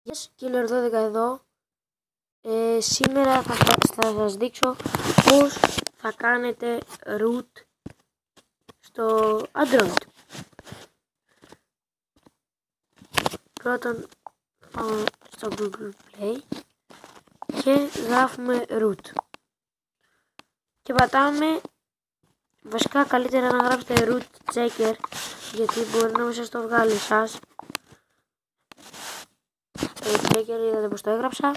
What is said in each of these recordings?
Γεια σας, Killer12 εδώ. Σήμερα θα σας δείξω πώς θα κάνετε root στο Android. Πρώτον πάμε στο Google Play και γράφουμε root και πατάμε. Βασικά καλύτερα να γράψετε root checker, γιατί μπορεί να μην σας το βγάλει εσάς. Checker, είδατε πως το έγραψα.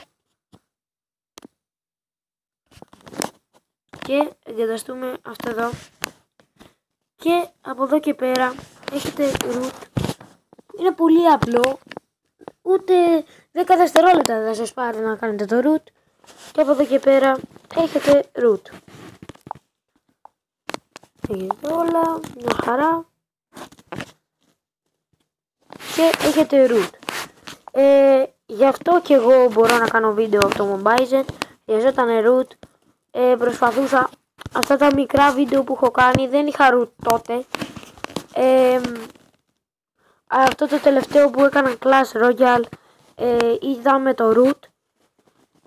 Και εγκαταστούμε αυτό εδώ. Και από εδώ και πέρα έχετε root. Είναι πολύ απλό. Ούτε 10 δευτερόλεπτα θα σας πάρει να κάνετε το root. Και από εδώ και πέρα έχετε root. Έχετε όλα, μια χαρά. Και έχετε root. Γι' αυτό και εγώ μπορώ να κάνω βίντεο από το Mobizen. Χρειαζόταν root. Προσπαθούσα. Αυτά τα μικρά βίντεο που έχω κάνει δεν είχα root τότε. Αυτό το τελευταίο που έκανα Clash Royale είδαμε το root.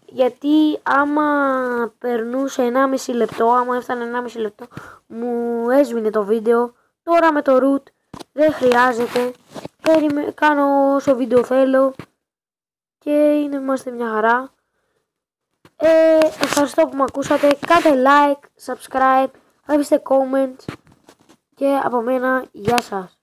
Γιατί άμα περνούσε 1,5 λεπτό, άμα έφτανε 1,5 λεπτό, μου έσβηνε το βίντεο. Τώρα με το root δεν χρειάζεται. Κάνω όσο βίντεο θέλω και είμαστε μια χαρά. Ευχαριστώ που με ακούσατε. Κάντε like, subscribe, αφήστε comments και από μένα γεια σας.